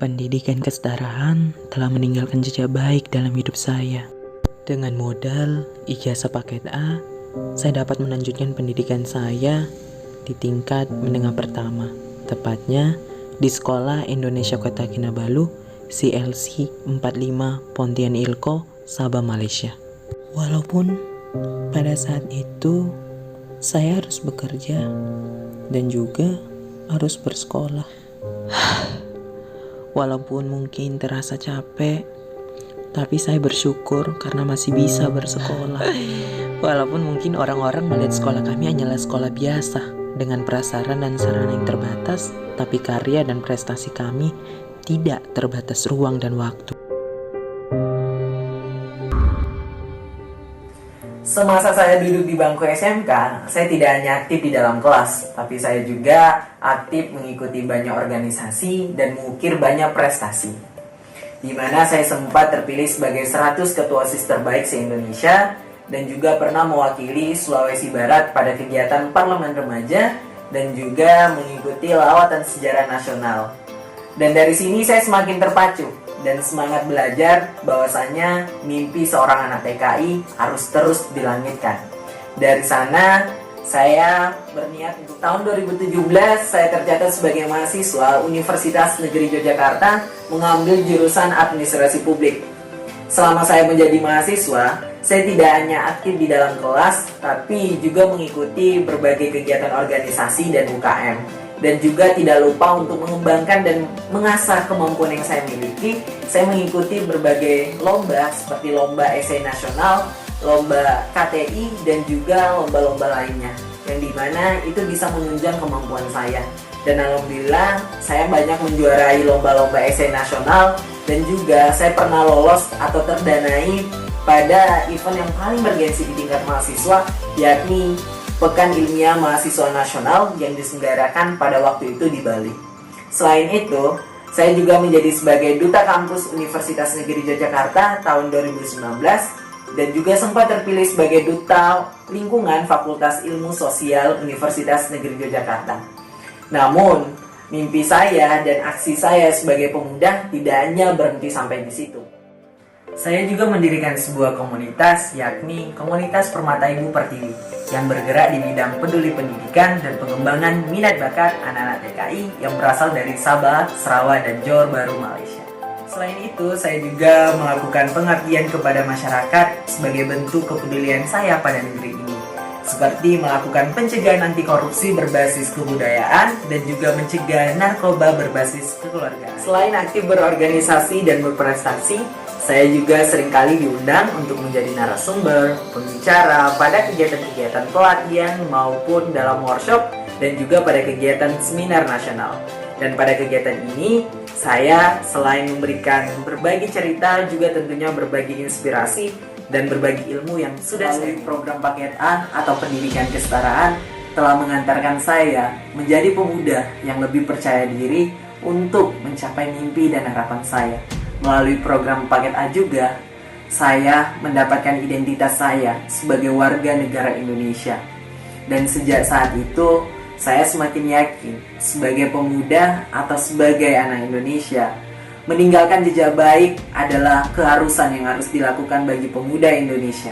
Pendidikan kesetaraan telah meninggalkan jejak baik dalam hidup saya. Dengan modal ijazah paket A, saya dapat melanjutkan pendidikan saya di tingkat menengah pertama, tepatnya di Sekolah Indonesia Kota Kinabalu, CLC 45 Pontian Ilko, Sabah, Malaysia. Walaupun pada saat itu saya harus bekerja dan juga harus bersekolah. Walaupun mungkin terasa capek, tapi saya bersyukur karena masih bisa bersekolah. Walaupun mungkin orang-orang melihat sekolah kami hanyalah sekolah biasa dengan prasarana dan sarana yang terbatas, tapi karya dan prestasi kami tidak terbatas ruang dan waktu. Semasa saya duduk di bangku SMK, saya tidak hanya aktif di dalam kelas, tapi saya juga aktif mengikuti banyak organisasi dan mengukir banyak prestasi. Di mana saya sempat terpilih sebagai 100 ketua OSIS terbaik se-Indonesia dan juga pernah mewakili Sulawesi Barat pada kegiatan Parlemen Remaja dan juga mengikuti lawatan sejarah nasional. Dan dari sini saya semakin terpacu dan semangat belajar bahwasanya mimpi seorang anak TKI harus terus dilangitkan. Dari sana saya berniat untuk tahun 2017 saya tercatat sebagai mahasiswa Universitas Negeri Yogyakarta mengambil jurusan Administrasi Publik. Selama saya menjadi mahasiswa, saya tidak hanya aktif di dalam kelas, tapi juga mengikuti berbagai kegiatan organisasi dan UKM. Dan juga tidak lupa untuk mengembangkan dan mengasah kemampuan yang saya miliki. Saya mengikuti berbagai lomba seperti lomba esai nasional, lomba KTI, dan juga lomba-lomba lainnya. Yang dimana itu bisa menunjang kemampuan saya. Dan alhamdulillah saya banyak menjuarai lomba-lomba esai nasional. Dan juga saya pernah lolos atau terdanai pada event yang paling bergensi di tingkat mahasiswa, yakni Pekan Ilmiah Mahasiswa Nasional yang diselenggarakan pada waktu itu di Bali. Selain itu, saya juga menjadi sebagai Duta Kampus Universitas Negeri Yogyakarta tahun 2019 dan juga sempat terpilih sebagai Duta Lingkungan Fakultas Ilmu Sosial Universitas Negeri Yogyakarta. Namun, mimpi saya dan aksi saya sebagai pemuda tidak hanya berhenti sampai di situ. Saya juga mendirikan sebuah komunitas, yakni Komunitas Permata Ibu Pertiwi, yang bergerak di bidang peduli pendidikan dan pengembangan minat bakat anak-anak TKI yang berasal dari Sabah, Sarawak, dan Johor Bahru, Malaysia. Selain itu, saya juga melakukan pengabdian kepada masyarakat sebagai bentuk kepedulian saya pada negeri ini, seperti melakukan pencegahan anti korupsi berbasis kebudayaan dan juga mencegah narkoba berbasis kekeluargaan. Selain aktif berorganisasi dan berprestasi, saya juga seringkali diundang untuk menjadi narasumber, pembicara pada kegiatan-kegiatan pelatihan maupun dalam workshop dan juga pada kegiatan seminar nasional. Dan pada kegiatan ini, saya selain memberikan berbagi cerita juga tentunya berbagi inspirasi dan berbagi ilmu yang sudah melalui program paket A atau pendidikan kesetaraan telah mengantarkan saya menjadi pemuda yang lebih percaya diri untuk mencapai mimpi dan harapan saya. Melalui program paket A juga, saya mendapatkan identitas saya sebagai warga negara Indonesia. Dan sejak saat itu, saya semakin yakin sebagai pemuda atau sebagai anak Indonesia, meninggalkan jejak baik adalah keharusan yang harus dilakukan bagi pemuda Indonesia.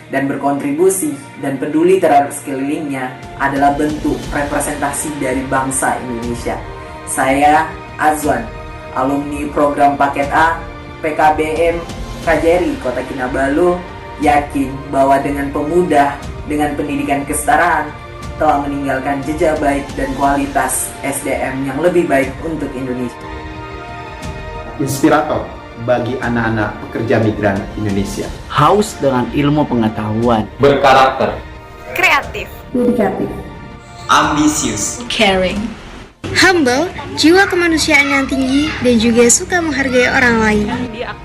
Dan berkontribusi dan peduli terhadap sekelilingnya adalah bentuk representasi dari bangsa Indonesia. Saya, Azwan, alumni program paket A, PKBM KJRI Kota Kinabalu, yakin bahwa dengan pemuda, dengan pendidikan kesetaraan, telah meninggalkan jejak baik dan kualitas SDM yang lebih baik untuk Indonesia. Inspirator bagi anak-anak pekerja migran Indonesia. Haus dengan ilmu pengetahuan. Berkarakter. Kreatif. Dedikatif. Ambisius. Caring. Humble, jiwa kemanusiaan yang tinggi dan juga suka menghargai orang lain. Dia